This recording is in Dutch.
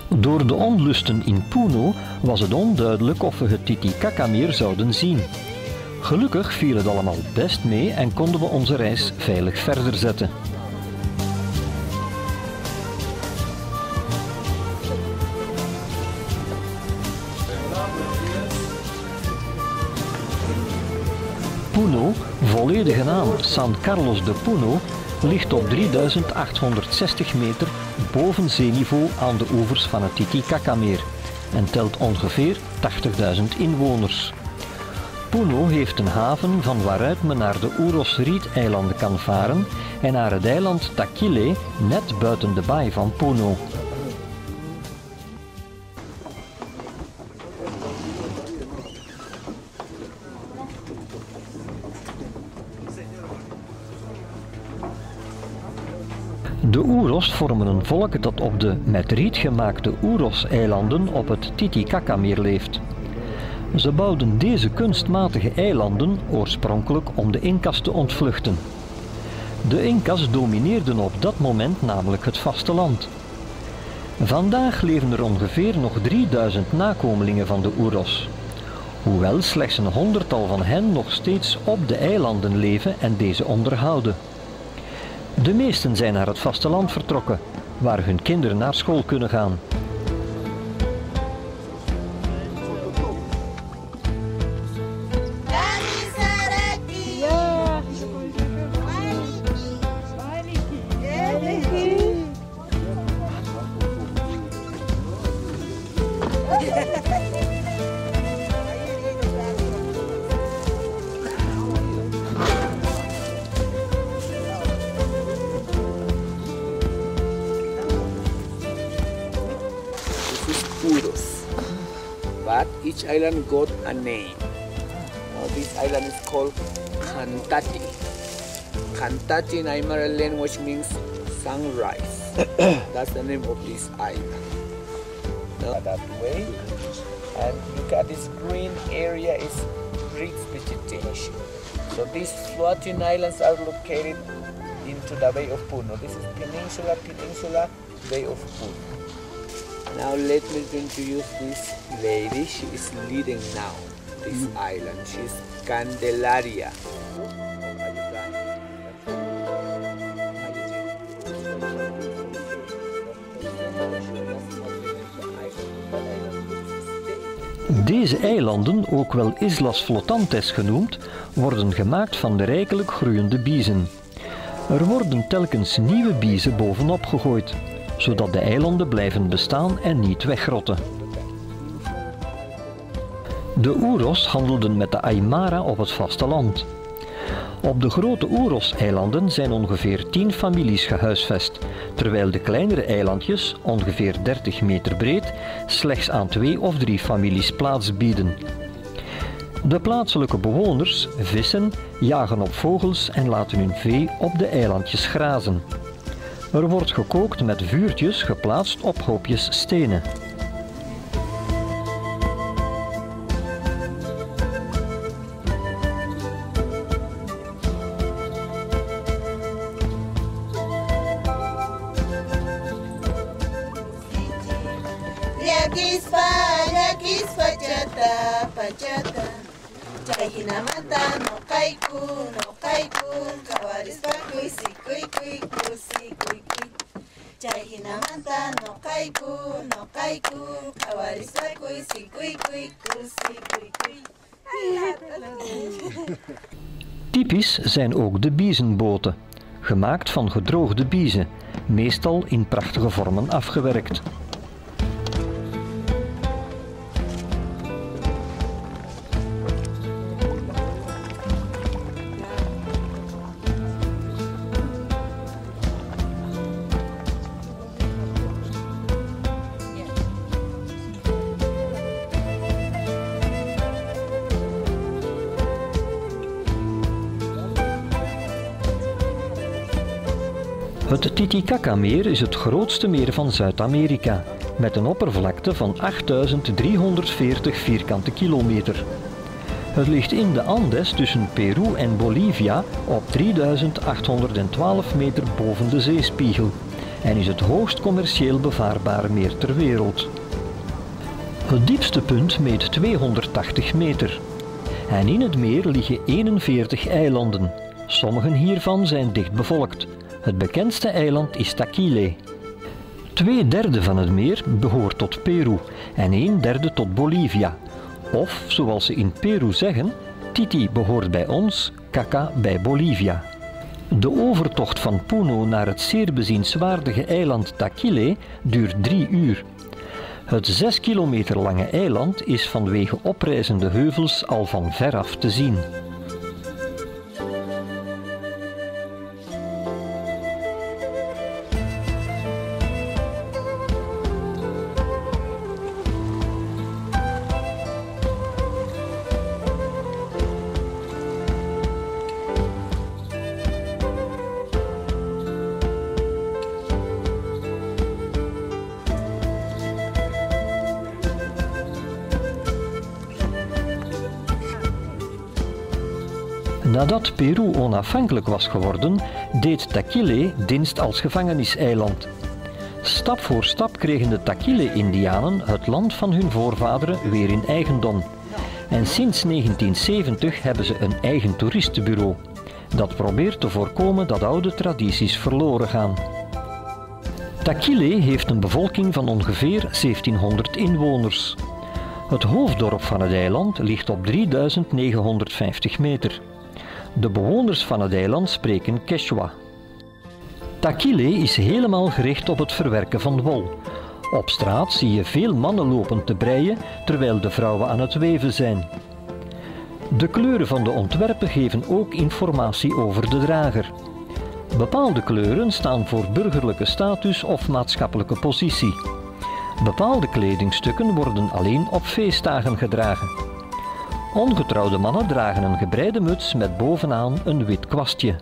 Door de onlusten in Puno was het onduidelijk of we het Titicacameer zouden zien. Gelukkig viel het allemaal best mee en konden we onze reis veilig verder zetten. Puno, volledige naam San Carlos de Puno, ligt op 3860 meter boven zeeniveau aan de oevers van het Titicacameer en telt ongeveer 80.000 inwoners. Puno heeft een haven van waaruit men naar de Uros-Riet-eilanden kan varen en naar het eiland Taquile, net buiten de baai van Puno. De Uros vormen een volk dat op de met riet gemaakte Uros-eilanden op het Titicacameer leeft. Ze bouwden deze kunstmatige eilanden oorspronkelijk om de Incas te ontvluchten. De Incas domineerden op dat moment namelijk het vasteland. Vandaag leven er ongeveer nog 3000 nakomelingen van de Uros, hoewel slechts een 100-tal van hen nog steeds op de eilanden leven en deze onderhouden. De meesten zijn naar het vasteland vertrokken, waar hun kinderen naar school kunnen gaan. But each island got a name. This island is called Cantati. Cantati in Aymara language means sunrise. That's the name of this island. Now that way, and look at this green area is rich vegetation. So these floating islands are located into the Bay of Puno. This is Peninsula, Bay of Puno. Now let me introduce this lady. She is leading now this island. She's Candelaria. Deze eilanden, ook wel Islas Flotantes genoemd, worden gemaakt van de rijkelijk groeiende biezen. Er worden telkens nieuwe biezen bovenop gegooid, zodat de eilanden blijven bestaan en niet wegrotten. De Uros handelden met de Aymara op het vasteland. Op de grote Uros-eilanden zijn ongeveer 10 families gehuisvest, terwijl de kleinere eilandjes, ongeveer 30 meter breed, slechts aan 2 of 3 families plaats bieden. De plaatselijke bewoners vissen, jagen op vogels en laten hun vee op de eilandjes grazen. Er wordt gekookt met vuurtjes geplaatst op hoopjes stenen. Typisch zijn ook de biezenboten, gemaakt van gedroogde biezen, meestal in prachtige vormen afgewerkt. Het Titicacameer is het grootste meer van Zuid-Amerika, met een oppervlakte van 8.340 vierkante kilometer. Het ligt in de Andes tussen Peru en Bolivia op 3.812 meter boven de zeespiegel en is het hoogst commercieel bevaarbare meer ter wereld. Het diepste punt meet 280 meter. En in het meer liggen 41 eilanden. Sommige hiervan zijn dicht bevolkt. Het bekendste eiland is Taquile. 2/3 van het meer behoort tot Peru en 1/3 tot Bolivia. Of, zoals ze in Peru zeggen, Titi behoort bij ons, Caca bij Bolivia. De overtocht van Puno naar het zeer bezienswaardige eiland Taquile duurt 3 uur. Het 6 kilometer lange eiland is vanwege oprijzende heuvels al van veraf te zien. Nadat Peru onafhankelijk was geworden, deed Taquile dienst als gevangeniseiland. Stap voor stap kregen de Taquile-Indianen het land van hun voorvaderen weer in eigendom. En sinds 1970 hebben ze een eigen toeristenbureau. Dat probeert te voorkomen dat oude tradities verloren gaan. Taquile heeft een bevolking van ongeveer 1700 inwoners. Het hoofddorp van het eiland ligt op 3950 meter. De bewoners van het eiland spreken Quechua. Taquile is helemaal gericht op het verwerken van wol. Op straat zie je veel mannen lopen te breien, terwijl de vrouwen aan het weven zijn. De kleuren van de ontwerpen geven ook informatie over de drager. Bepaalde kleuren staan voor burgerlijke status of maatschappelijke positie. Bepaalde kledingstukken worden alleen op feestdagen gedragen. Ongetrouwde mannen dragen een gebreide muts met bovenaan een wit kwastje.